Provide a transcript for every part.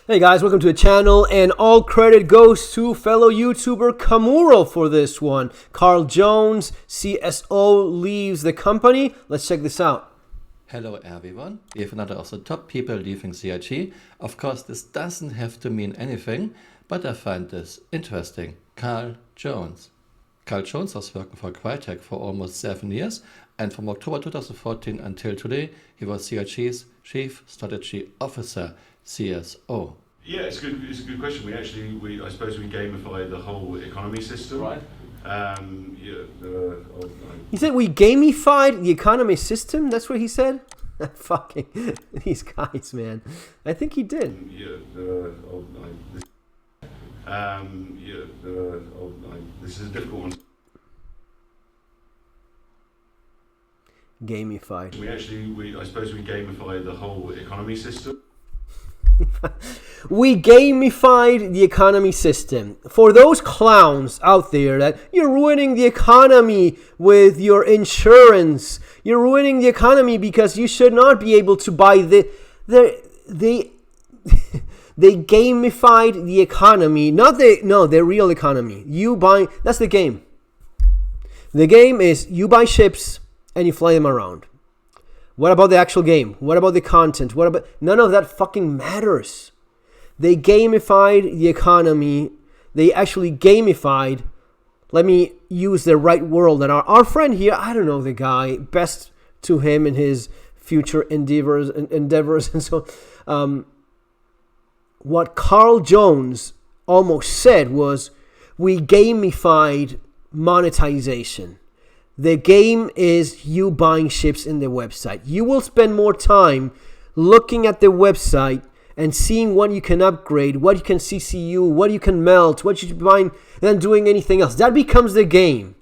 Hey guys, welcome to the channel, and all credit goes to fellow YouTuber Kamuro for this one. Carl Jones, CSO, leaves the company. Let's check this out. Hello everyone, we have another of the top people leaving CIG. Of course, this doesn't have to mean anything, but I find this interesting. Carl Jones. Carl Jones was working for Crytek for almost 7 years, and from October 2014 until today, he was CIG's Chief Strategy Officer, CSO. Yeah, it's a good question. I suppose we gamified the whole economy system. Right. He said we gamified the economy system? That's what he said? Fucking these guys, man. I think he did. This is a difficult one. Gamified. I suppose we gamified the whole economy system. We gamified the economy system. For those clowns out there that you're ruining the economy with your insurance, you're ruining the economy because you should not be able to buy they gamified the economy, the real economy. That's the game. The game is you buy ships and you fly them around. What about the actual game? What about the content? None of that fucking matters. They gamified the economy. They actually gamified, let me use the right word. And our friend here, I don't know the guy, best to him in his future endeavors and so what Carl Jones almost said was, we gamified monetization. The game is you buying ships in the website. You will spend more time looking at the website and seeing what you can upgrade, what you can CCU, what you can melt, what you can buy, than doing anything else. That becomes the game.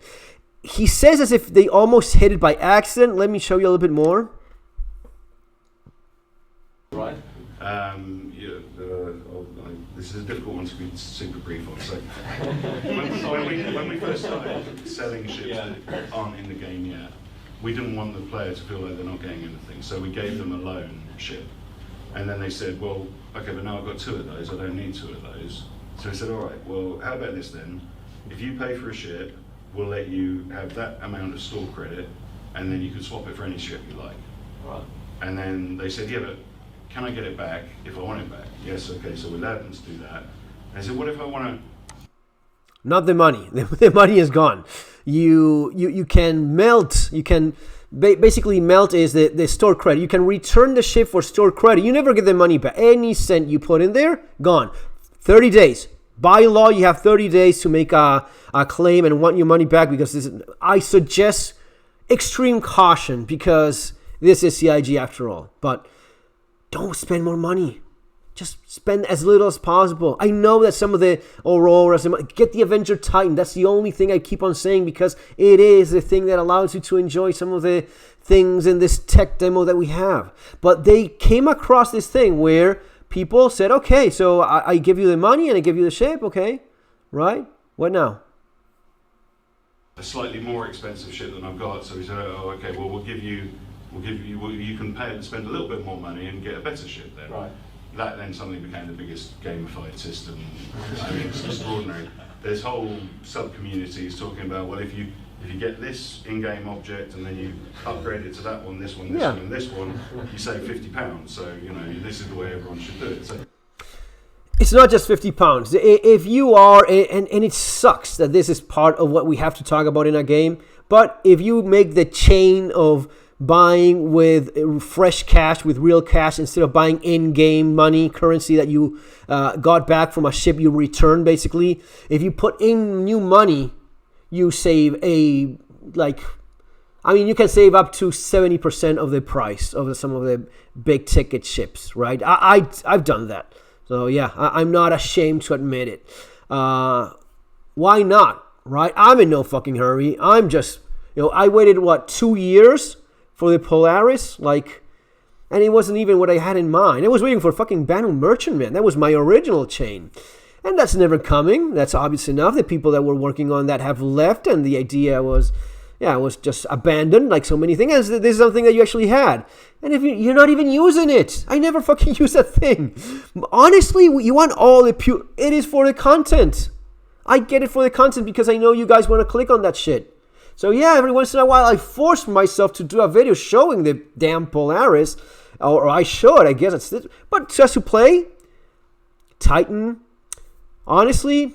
He says as if they almost hit it by accident. Let me show you a little bit more. Right. This is a difficult one to be super brief on. So, when we first started selling ships that aren't in the game yet, we didn't want the player to feel like they're not getting anything. So we gave them a loan ship, and then they said, "Well, okay, but now I've got 2 of those. I don't need 2 of those." So we said, "All right. Well, how about this then? If you pay for a ship, we'll let you have that amount of store credit, and then you can swap it for any ship you like." Right. And then they said, "Yeah, but can I get it back if I want it back?" Yes, okay, so we allowed them to do that. And I said, what if I want to... Not the money. The money is gone. You can melt. You can basically melt is the store credit. You can return the ship for store credit. You never get the money back. Any cent you put in there, gone. 30 days. By law, you have 30 days to make a claim and want your money back, because I suggest extreme caution, because this is CIG after all. But don't spend more money. Just spend as little as possible. I know that some of the Auroras, get the Avenger Titan. That's the only thing I keep on saying, because it is the thing that allows you to enjoy some of the things in this tech demo that we have. But they came across this thing where people said, okay, so I give you the money and I give you the ship, okay, right? What now? A slightly more expensive ship than I've got. So we said, oh, okay, well, you can pay and spend a little bit more money and get a better ship then. Right. That then suddenly became the biggest gamified system. I mean, it's extraordinary. There's whole sub-communities talking about, well, if you get this in-game object and then you upgrade it to that one, this one, this one, and this one, you save £50. So, this is the way everyone should do it. So, it's not just £50. If you are, and it sucks that this is part of what we have to talk about in a game, but if you make the chain of buying with fresh cash, with real cash, instead of buying in-game money, currency that you got back from a ship you returned, basically, if you put in new money, you save you can save up to 70% of the price of some of the big ticket ships, right? I've done that. So yeah, I'm not ashamed to admit it. Why not, right? I'm in no fucking hurry. I'm just, I waited, 2 years for the Polaris, and it wasn't even what I had in mind. I was waiting for fucking Banu Merchantman. That was my original chain. And that's never coming. That's obvious enough. The people that were working on that have left, and the idea was Yeah, it was just abandoned like so many things. This is something that you actually had. And if you're not even using it, I never fucking use that thing. Honestly, you want all the pure, it is for the content. I get it for the content because I know you guys want to click on that shit. So yeah, every once in a while I force myself to do a video showing the damn Polaris. Or I should, I guess. But just to play, Titan, honestly,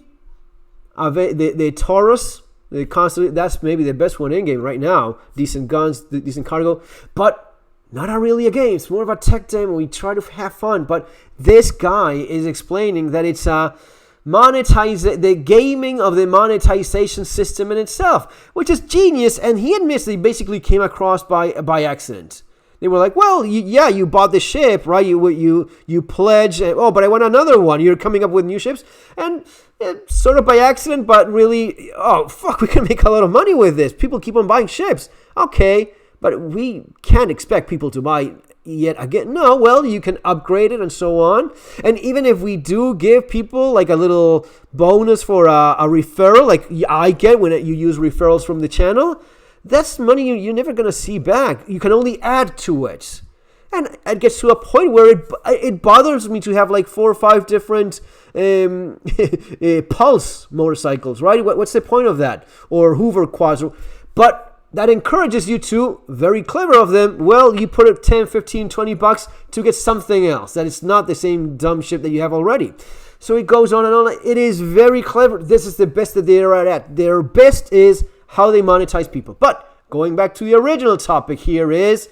the Taurus, that's maybe the best one in-game right now. Decent guns, decent cargo. But not really a game. It's more of a tech demo. We try to have fun. But this guy is explaining that it's the gaming of the monetization system in itself, which is genius. And he admits that he basically came across by accident. They were like, well, you bought the ship, right? You pledged, but I want another one. You're coming up with new ships. And sort of by accident, but really, we can make a lot of money with this. People keep on buying ships. Okay, but we can't expect people to buy yet again. No, well, you can upgrade it and so on. And even if we do give people like a little bonus for a referral, like I get when you use referrals from the channel, that's money you're never going to see back. You can only add to it. And it gets to a point where it bothers me to have like 4 or 5 different Pulse motorcycles, right? What's the point of that? Or Hoover quads. But that encourages you to, very clever of them, well, you put it 10, 15, 20 bucks to get something else. That it's not the same dumb shit that you have already. So it goes on and on. It is very clever. This is the best that they are at. Their best is how they monetize people. But going back to the original topic here is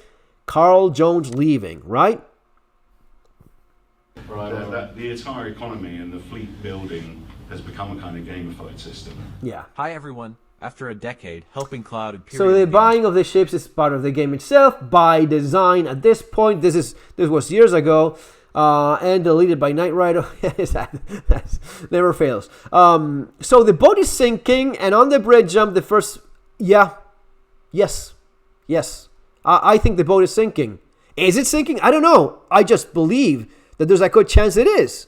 Carl Jones leaving, right? Right. The entire economy and the fleet building has become a kind of gamified system. Yeah. Hi everyone. After a decade, helping Cloud and So the buying of the ships is part of the game itself by design. At this point, this was years ago, and deleted by Knight Rider. That never fails. So the boat is sinking, and on the bridge jump, the first, yes. I think the boat is sinking. Is it sinking? I don't know. I just believe that there's a good chance it is.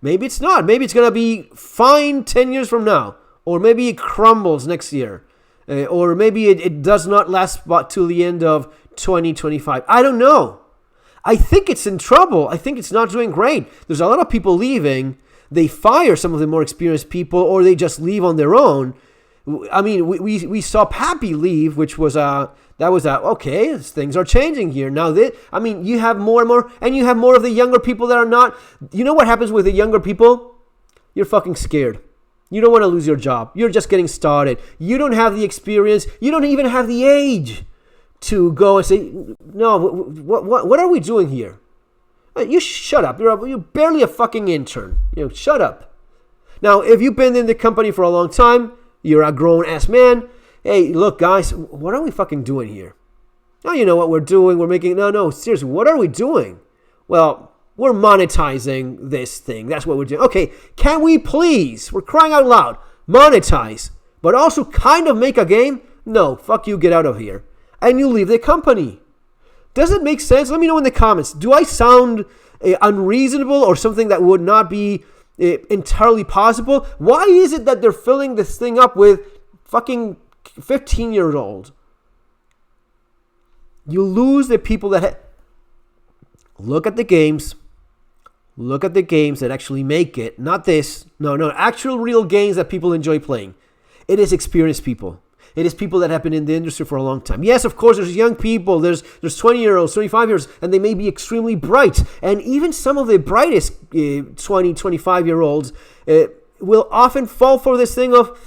Maybe it's not. Maybe it's gonna be fine 10 years from now. Or maybe it crumbles next year. Or maybe it does not last but till the end of 2025. I don't know. I think it's in trouble. I think it's not doing great. There's a lot of people leaving. They fire some of the more experienced people, or they just leave on their own. I mean, we saw Pappy leave, which was okay, things are changing here. Now, you have more and more, and you have more of the younger people that are not. You know what happens with the younger people? You're fucking scared. You don't want to lose your job. You're just getting started. You don't have the experience. You don't even have the age to go and say, no, what are we doing here? You shut up. You're barely a fucking intern. Shut up. Now, if you've been in the company for a long time, you're a grown-ass man. Hey, look, guys, what are we fucking doing here? Now you know what we're doing. We're making... No, seriously, what are we doing? Well, we're monetizing this thing. That's what we're doing. Okay, can we please, we're crying out loud, monetize, but also kind of make a game? No, fuck you, get out of here. And you leave the company. Does it make sense? Let me know in the comments. Do I sound unreasonable or something that would not be entirely possible? Why is it that they're filling this thing up with fucking 15-year-olds? You lose the people that... Look at the games. Look at the games that actually make it. Not this. No. Actual real games that people enjoy playing. It is experienced people. It is people that have been in the industry for a long time. Yes, of course, there's young people. There's 20-year-olds, 25-year-olds, and they may be extremely bright. And even some of the brightest 20, 25-year-olds will often fall for this thing of,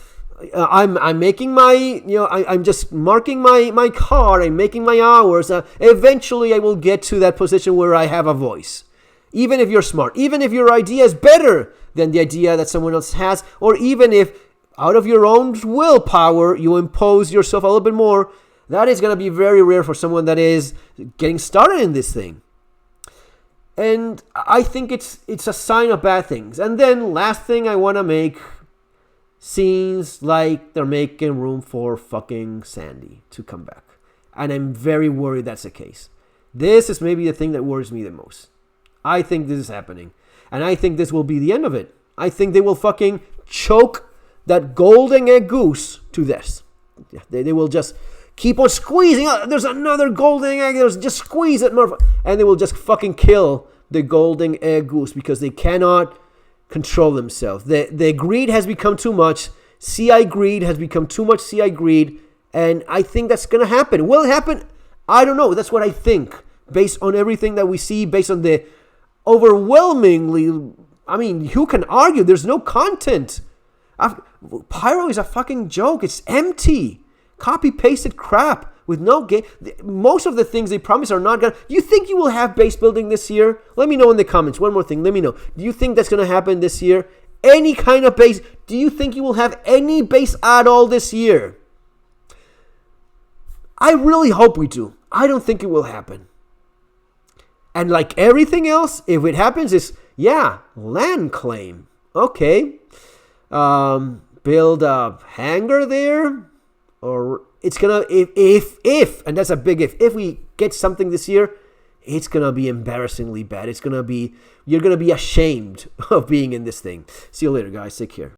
I'm making my, I'm just marking my car. I'm making my hours. Eventually, I will get to that position where I have a voice. Even if you're smart, even if your idea is better than the idea that someone else has, or even if out of your own willpower you impose yourself a little bit more, that is going to be very rare for someone that is getting started in this thing. And I think it's a sign of bad things. And then last thing I want to make, seems like they're making room for fucking Sandy to come back. And I'm very worried that's the case. This is maybe the thing that worries me the most. I think this is happening. And I think this will be the end of it. I think they will fucking choke that golden egg goose to this. They will just keep on squeezing. Oh, there's another golden egg. There's just squeeze it, and they will just fucking kill the golden egg goose because they cannot control themselves. The greed has become too much. CI greed has become too much CI greed, and I think that's gonna happen. Will it happen? I don't know. That's what I think, based on everything that we see, based on the overwhelmingly. I mean, who can argue? There's no content. Pyro is a fucking joke. It's empty. Copy-pasted crap with no game. Most of the things they promise are not gonna. Do you think you will have base building this year? Let me know in the comments. One more thing. Let me know. Do you think that's gonna happen this year? Any kind of base? Do you think you will have any base at all this year? I really hope we do. I don't think it will happen. And like everything else, if it happens, is land claim. Okay. Build a hangar there, or it's gonna if and that's a big if we get something this year, it's gonna be embarrassingly bad. You're gonna be ashamed of being in this thing. See you later, guys. Take care.